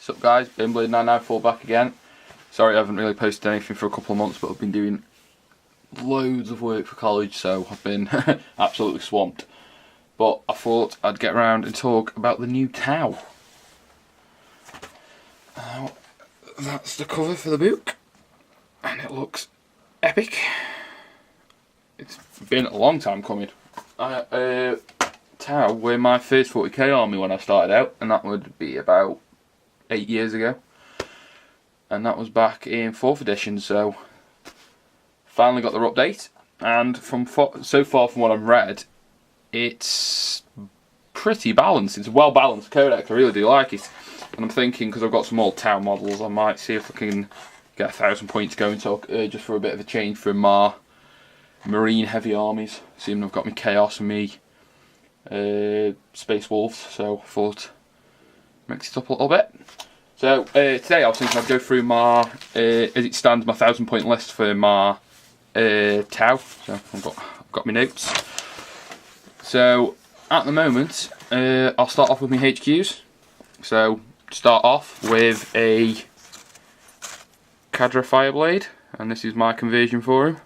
What's up guys, Binblade994 back again. Sorry I haven't really posted anything for a couple of months, but I've been doing loads of work for college, so I've been absolutely swamped. But I thought I'd get around and talk about the new Tau. Now, that's the cover for the book, and it looks epic. It's been a long time coming. Tau were my first 40k army when I started out, and that would be about 8 years ago, and that was back in 4th edition, so finally got their update, and so far from what I've read, it's pretty balanced. It's a well balanced codex. I really do like it, and I'm thinking, because I've got some old Tau models, I might see if I can get 1,000 points going, so just for a bit of a change from my marine heavy armies, seeing I've got me Chaos and me Space Wolves, so I thought mix it up a little bit. So today I was thinking I'd go through my, as it stands, my 1,000 point list for my Tau. So I've got my notes. So at the moment, I'll start off with my HQs. So start off with a Cadra Fireblade, and this is my conversion for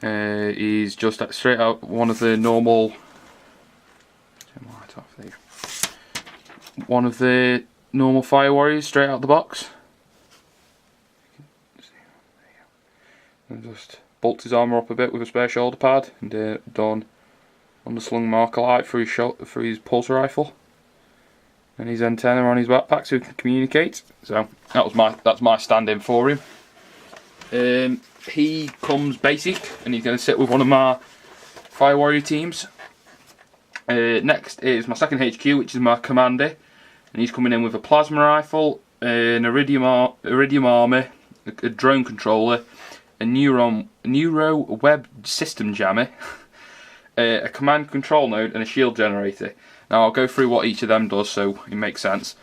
him. He's just straight out one of the normal. One of the normal Fire Warriors straight out the box. And just bolts his armour up a bit with a spare shoulder pad, and done underslung marker light for his pulse rifle, and his antenna on his backpack so he can communicate. So that's my stand-in for him. He comes basic, and he's going to sit with one of my Fire Warrior teams. Next is my second HQ, which is my commander, and he's coming in with a plasma rifle, an iridium armor, a drone controller, a neuro web system jammer, a command control node, and a shield generator. Now I'll go through what each of them does so it makes sense.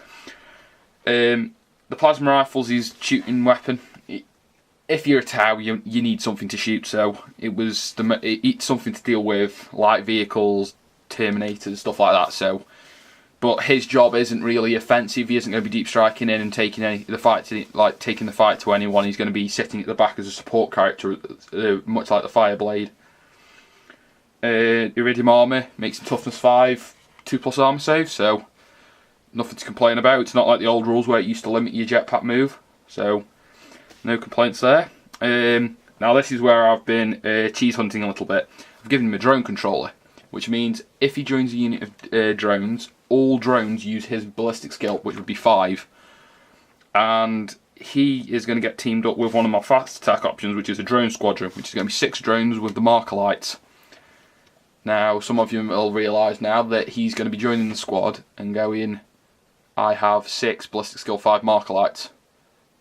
The plasma rifle's his shooting weapon. If you're a Tau, you need something to shoot, so it's something to deal with light vehicles, Terminators, stuff like that. So, but his job isn't really offensive. He isn't going to be deep striking in and taking the fight to anyone. He's going to be sitting at the back as a support character, much like the Fireblade. Iridium armor makes him toughness 5, 2+ armor save, so nothing to complain about. It's not like the old rules where it used to limit your jetpack move, so no complaints there. Now this is where I've been cheese hunting a little bit. I've given him a drone controller, which means if he joins a unit of drones, all drones use his ballistic skill, which would be 5. And he is going to get teamed up with one of my fast attack options, which is a drone squadron, which is going to be 6 drones with the marker lights. Now, some of you will realise now that he's going to be joining the squad and going, I have 6 ballistic skill 5 marker lights.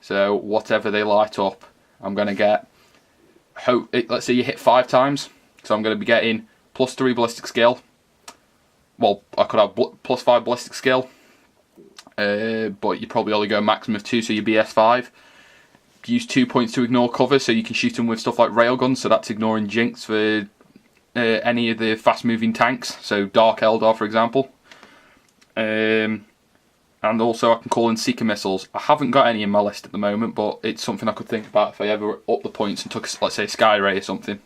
So whatever they light up, I'm going to get, let's say you hit 5 times, so I'm going to be getting +3 ballistic skill. Well, I could have +5 ballistic skill, but you probably only go maximum of 2, so your BS 5. Use 2 points to ignore cover, so you can shoot them with stuff like railguns, so that's ignoring jinx for any of the fast moving tanks, so Dark Eldar for example. And also I can call in Seeker missiles. I haven't got any in my list at the moment, but it's something I could think about if I ever upped the points and took, let's say, a Sky Ray or something.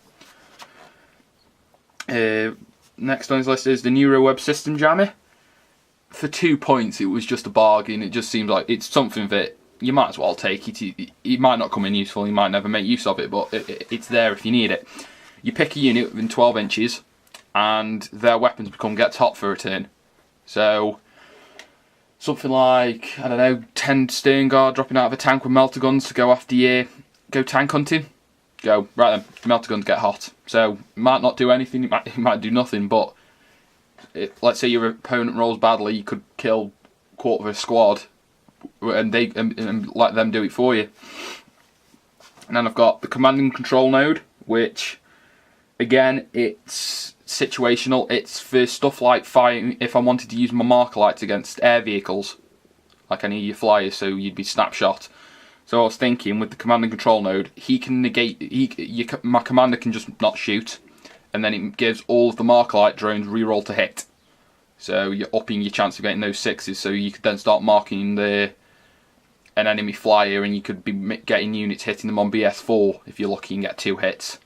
Next on his list is the Neuro Web System Jammer. For 2 points, it was just a bargain. It just seems like it's something that you might as well take it. It might not come in useful, you might never make use of it, but it's there if you need it. You pick a unit within 12 inches, and their weapons become gets hot for a turn. So something like, I don't know, 10 Stern Guard dropping out of a tank with melter guns to go after you, go tank hunting. Go, right then, melter guns get hot. So, it might not do anything, it might do nothing, but let's say your opponent rolls badly, you could kill a quarter of a squad and let them do it for you. And then I've got the command and control node, which, again, it's situational. It's for stuff like fighting, if I wanted to use my marker lights against air vehicles, like any of your flyers, so you'd be snapshot. So I was thinking, with the command and control node, he can negate. My commander can just not shoot, and then it gives all of the marker light drones reroll to hit. so you're upping your chance of getting those 6s, so you could then start marking an enemy flyer, and you could be getting units hitting them on BS4 if you're lucky and get 2 hits.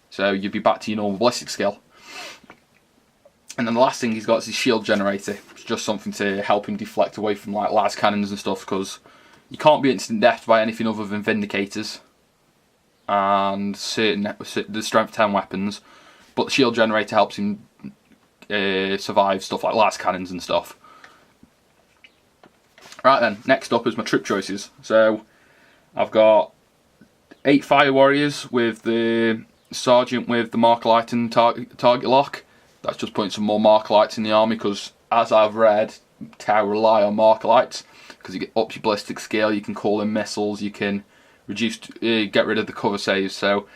So you'd be back to your normal ballistic skill. And then the last thing he's got is his shield generator. It's just something to help him deflect away from like las cannons and stuff, because you can't be instant death by anything other than Vindicators and the strength 10 weapons, but the shield generator helps him survive stuff like las cannons and stuff. Right then, next up is my troop choices. So I've got 8 fire warriors with the sergeant with the Markerlight and target lock. That's just putting some more Markerlights in the army, because as I've read, Tau rely on Markerlights because you get up your ballistic skill, you can call in missiles, you can reduce, get rid of the cover saves. So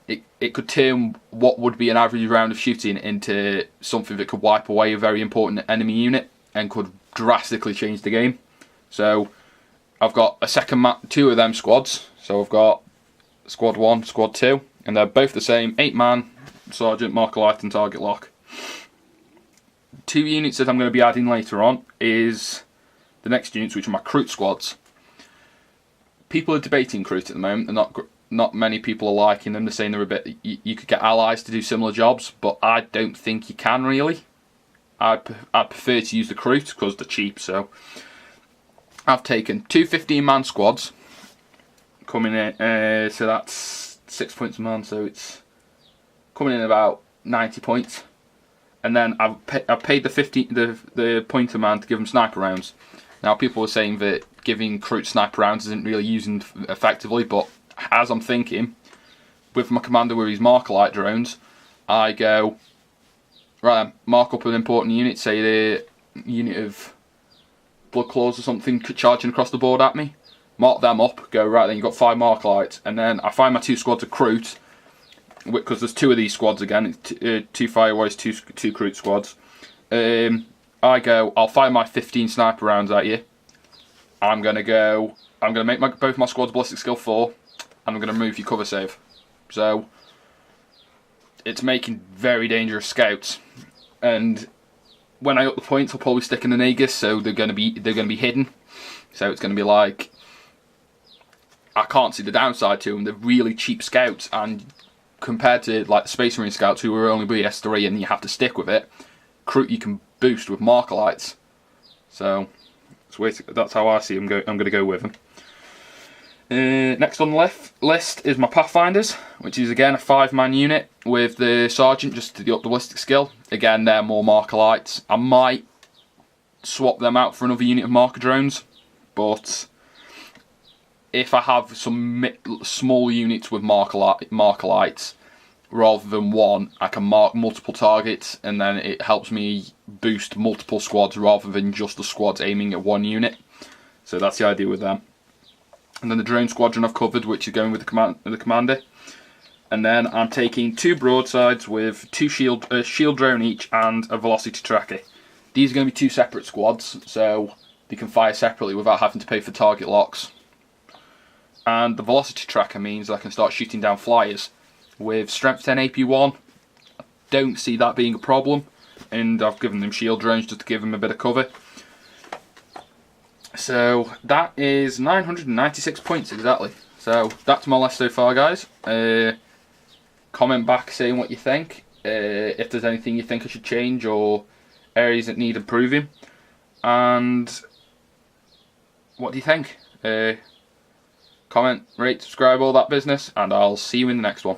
it could turn what would be an average round of shooting into something that could wipe away a very important enemy unit and could drastically change the game. So I've got a 2 of them squads. So I've got squad 1, squad 2, and they're both the same, 8-man, sergeant, Markerlight and target lock. 2 units that I'm going to be adding later on is the next units, which are my Kroot squads. People are debating Kroot at the moment, and not many people are liking them. They're saying they're a bit, you could get allies to do similar jobs, but I don't think you can really. I prefer to use the Kroot because they're cheap. So I've taken 2 15-man squads coming in, so that's 6 points a man, so it's coming in about 90 points. And then I've paid the pointer man to give him sniper rounds. Now people are saying that giving Kroot sniper rounds isn't really using effectively, but as I'm thinking, with my commander with his Markerlight drones, I go, right, mark up an important unit, say the unit of Blood Claws or something charging across the board at me, mark them up, go, right then you've got 5 Markerlights, and then I find my 2 squads of Kroot, because there's 2 of these squads again, 2 fire warriors, 2 Kroot squads. I go, I'll fire my 15 sniper rounds at you. I'm going to make both my squads ballistic skill 4, and I'm going to remove your cover save. So it's making very dangerous scouts, and when I up the points, I'll probably stick in the Nagus, so they're going to be hidden. So it's going to be like, I can't see the downside to them. They're really cheap scouts, and compared to like the Space Marine scouts who are only BS3 and you have to stick with it, Kroot you can boost with Markerlights. So that's how I see them. I'm going to go with them. Next on the list is my Pathfinders, which is again a 5-man unit with the sergeant just to up the ballistic skill. Again, they're more Markerlights. I might swap them out for another unit of marker drones, but if I have some small units with Markerlights rather than one, I can mark multiple targets, and then it helps me boost multiple squads rather than just the squads aiming at one unit. So that's the idea with them. And then the drone squadron I've covered, which is going with the commander. And then I'm taking 2 broadsides with 2 shield drone each and a velocity tracker. These are going to be 2 separate squads, so they can fire separately without having to pay for target locks. And the velocity tracker means I can start shooting down flyers. With strength 10 AP1, I don't see that being a problem, and I've given them shield drones just to give them a bit of cover. So that is 996 points exactly. So that's my list so far, guys. Comment back saying what you think, if there's anything you think I should change or areas that need improving, and what do you think? Comment, rate, subscribe, all that business, and I'll see you in the next one.